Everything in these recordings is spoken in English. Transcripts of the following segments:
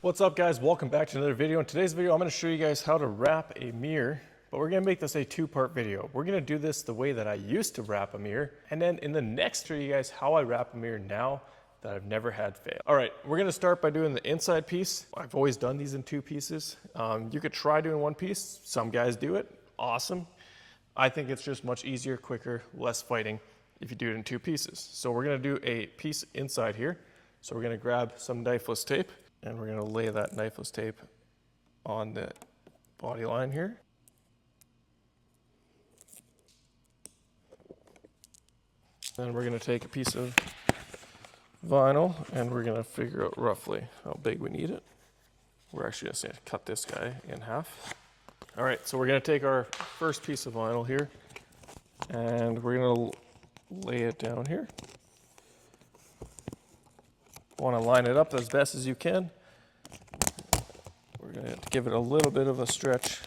What's up guys, welcome back to another video. In today's video I'm going to show you guys how to wrap a mirror, but we're going to make this a two-part video. We're going to do this the way that I used to wrap a mirror, and then in the next show you guys how I wrap a mirror now that I've never had fail. Alright, we're going to start by doing the inside piece. I've always done these in two pieces. You could try doing one piece, some guys do it, awesome. I think it's just much easier, quicker, less fighting if you do it in two pieces. So we're going to do a piece inside here. So we're going to grab some knifeless tape and we're going to lay that knifeless tape on the body line here. Then we're going to take a piece of vinyl and we're going to figure out roughly how big we need it. We're actually just going to cut this guy in half. All right, so we're going to take our first piece of vinyl here and we're going to lay it down here. Want to line it up as best as you can. We're going to give it a little bit of a stretch.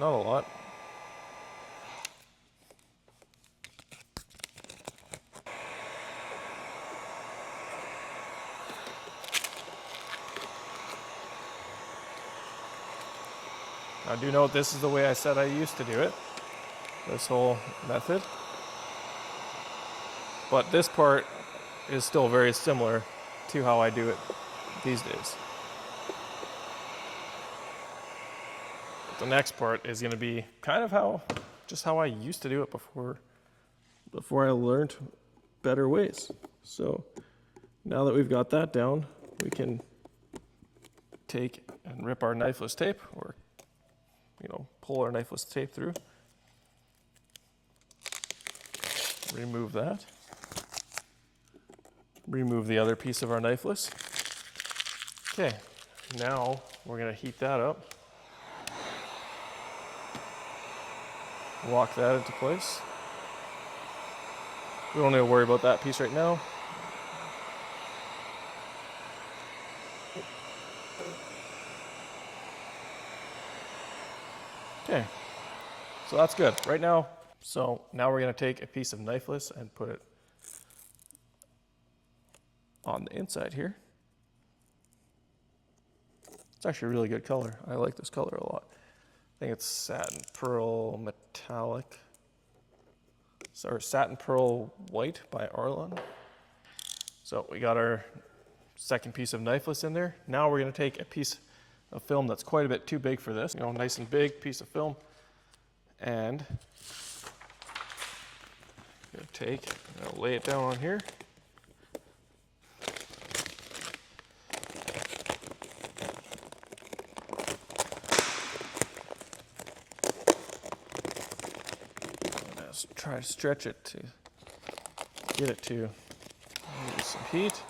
Not a lot. Now do note this is the way I said I used to do it, this whole method. But this part is still very similar to how I do it these days. The next part is going to be kind of just how I used to do it before I learned better ways. So now that we've got that down, we can take and rip our knifeless tape, or pull our knifeless tape through. Remove that. Remove the other piece of our knifeless. Okay, now we're going to heat that up. Lock that into place. We don't need to worry about that piece right now. Okay, so that's good right now. So now we're going to take a piece of knifeless and put it on the inside here. It's actually a really good color. I like this color a lot. I think it's satin pearl metallic, or satin pearl white by Arlon. So we got our second piece of knifeless in there. Now we're going to take a piece of film that's quite a bit too big for this, nice and big piece of film, and lay it down on here. Try to stretch it to get it to use some heat.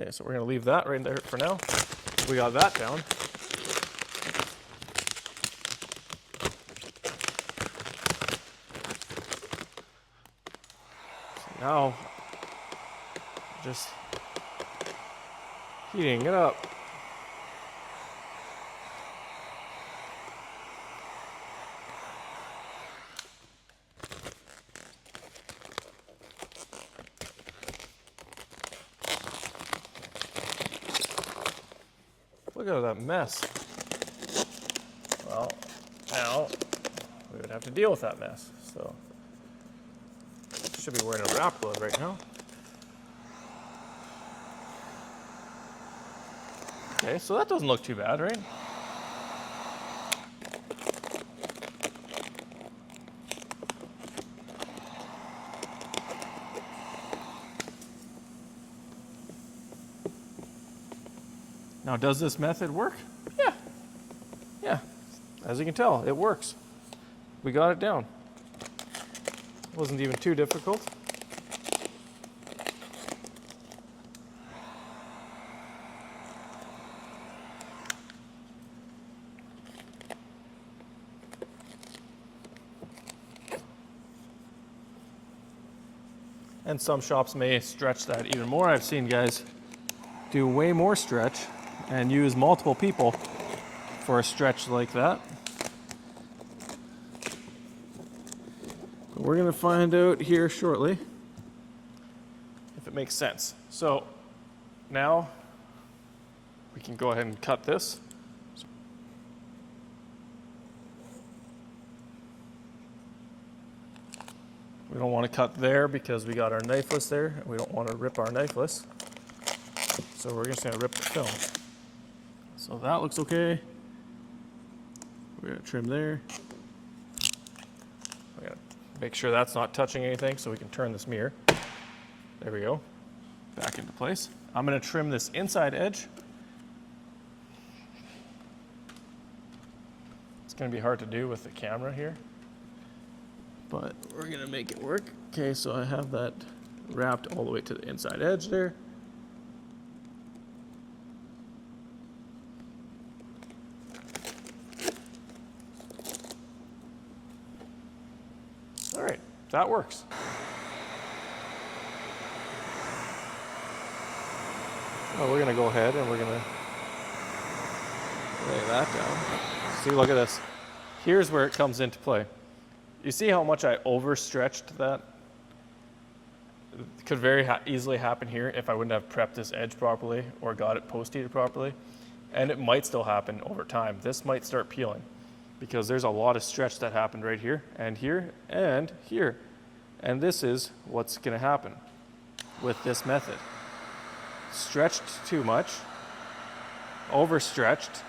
Okay, so we're going to leave that right there for now. We got that down. So now, just heating it up. Look at that mess. Well, now we would have to deal with that mess. So I should be wearing a wrap glove right now. Okay, so that doesn't look too bad, right? Now, does this method work? Yeah. As you can tell, it works. We got it down. Wasn't even too difficult. And some shops may stretch that even more. I've seen guys do way more stretch and use multiple people for a stretch like that. But we're gonna find out here shortly if it makes sense. So now we can go ahead and cut this. We don't want to cut there because we got our knifeless there, and we don't want to rip our knifeless. So we're just going to rip the film. So that looks okay. We're going to trim there. We're going to make sure that's not touching anything so we can turn this mirror. There we go. Back into place. I'm going to trim this inside edge. It's going to be hard to do with the camera here, but we're gonna make it work. Okay, so I have that wrapped all the way to the inside edge there. All right, that works. Well, we're gonna go ahead and we're gonna lay that down. See, look at this. Here's where it comes into play. You see how much I overstretched that? It could very easily happen here if I wouldn't have prepped this edge properly or got it post-heated properly. And it might still happen over time. This might start peeling because there's a lot of stretch that happened right here and here and here. And this is what's gonna happen with this method. Stretched too much, overstretched,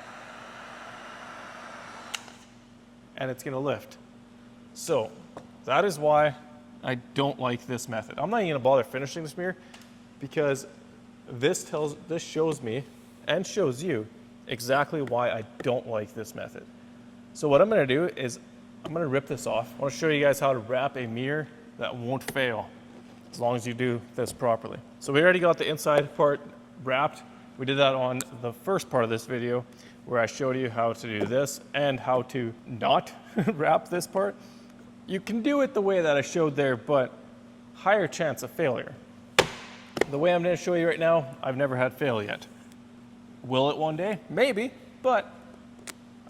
and it's gonna lift. So that is why I don't like this method. I'm not even gonna bother finishing this mirror because this shows me and shows you exactly why I don't like this method. So what I'm gonna do is I'm gonna rip this off. I wanna show you guys how to wrap a mirror that won't fail as long as you do this properly. So we already got the inside part wrapped. We did that on the first part of this video where I showed you how to do this and how to not wrap this part. You can do it the way that I showed there, but higher chance of failure. The way I'm gonna show you right now, I've never had fail yet. Will it one day? Maybe, but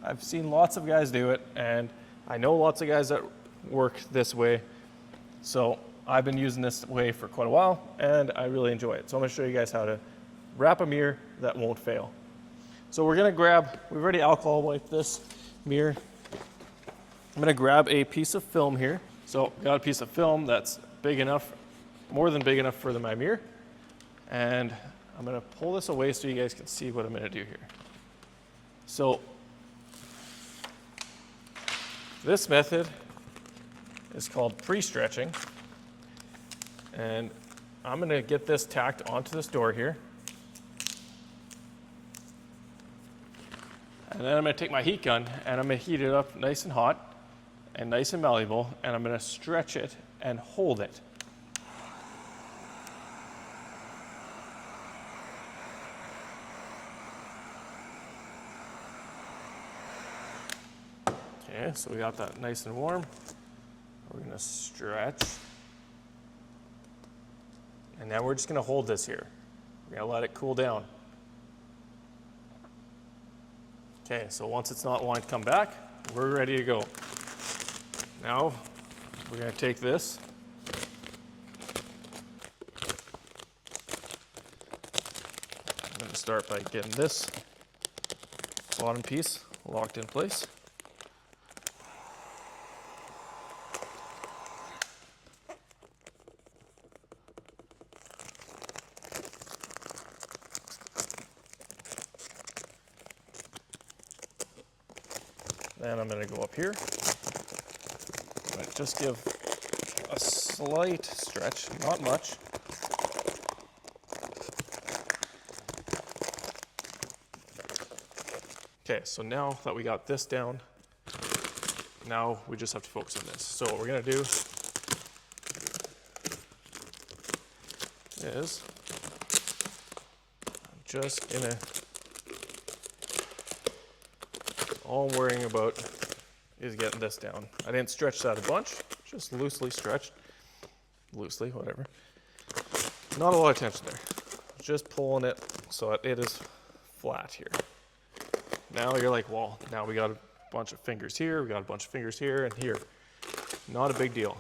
I've seen lots of guys do it, and I know lots of guys that work this way. So I've been using this way for quite a while, and I really enjoy it. So I'm gonna show you guys how to wrap a mirror that won't fail. So we're gonna grab, we've already alcohol wiped this mirror. I'm gonna grab a piece of film here. So got a piece of film that's big enough, more than big enough for my mirror. And I'm gonna pull this away so you guys can see what I'm gonna do here. So this method is called pre-stretching. And I'm gonna get this tacked onto this door here. And then I'm gonna take my heat gun and I'm gonna heat it up nice and hot and nice and malleable, and I'm gonna stretch it and hold it. Okay, so we got that nice and warm. We're gonna stretch. And now we're just gonna hold this here. We're gonna let it cool down. Okay, so once it's not wanting to come back, we're ready to go. Now, we're gonna take this. I'm gonna start by getting this bottom piece locked in place. Then I'm gonna go up here. Just give a slight stretch, not much. Okay, so now that we got this down, now we just have to focus on this. So what we're gonna do is, I'm just gonna, all I'm worrying about is getting this down. I didn't stretch that a bunch, just loosely stretched. Loosely, whatever. Not a lot of tension there. Just pulling it so it is flat here. Now you're like, well, now we got a bunch of fingers here, we got a bunch of fingers here and here. Not a big deal.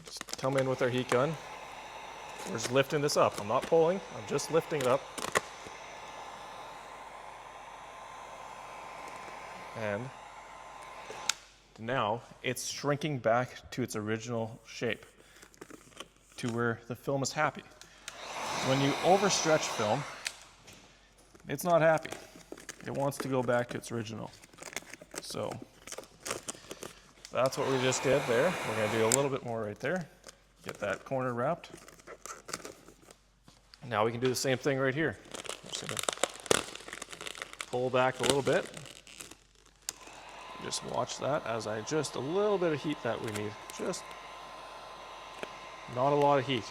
Just come in with our heat gun. We're just lifting this up. I'm not pulling, I'm just lifting it up. And now it's shrinking back to its original shape, to where the film is happy. When you overstretch film, it's not happy. It wants to go back to its original. So that's what we just did there. We're going to do a little bit more right there. Get that corner wrapped. Now we can do the same thing right here. Just going to pull back a little bit. Just watch that as I just a little bit of heat that we need. Just not a lot of heat.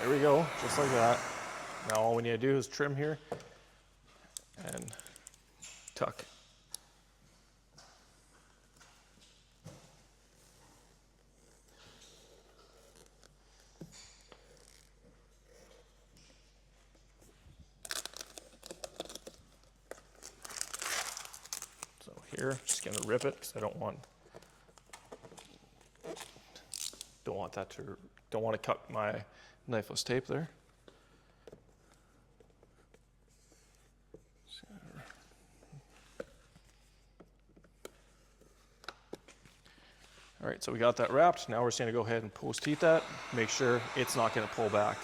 There we go, just like that. Now all we need to do is trim here and tuck. So here, just gonna rip it because I don't want to cut my knifeless tape there. All right, so we got that wrapped. Now we're just gonna go ahead and post heat that, make sure it's not gonna pull back.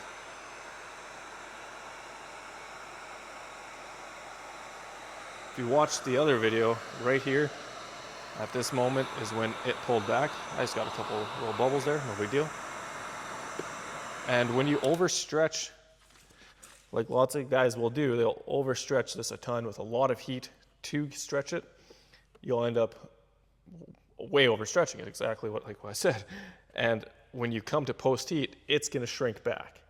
If you watched the other video right here, at this moment is when it pulled back. I just got a couple little bubbles there, no big deal. And when you overstretch, like lots of guys will do, they'll overstretch this a ton with a lot of heat to stretch it. You'll end up way overstretching it, exactly what I said. And when you come to post heat, it's gonna shrink back.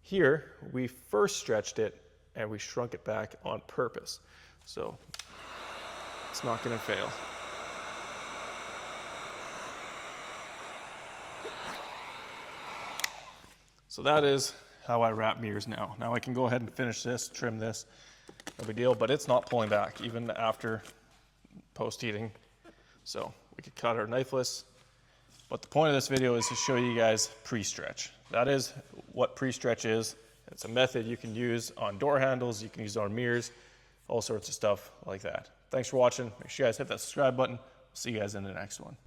Here, we first stretched it and we shrunk it back on purpose. So it's not gonna fail. So that is how I wrap mirrors now. Now I can go ahead and finish this, trim this, no big deal, but it's not pulling back even after post heating. So we could cut our knifeless, but the point of this video is to show you guys pre-stretch. That is what pre-stretch is. It's a method you can use on door handles, you can use on mirrors, all sorts of stuff like that. Thanks for watching. Make sure you guys hit that subscribe button. See you guys in the next one.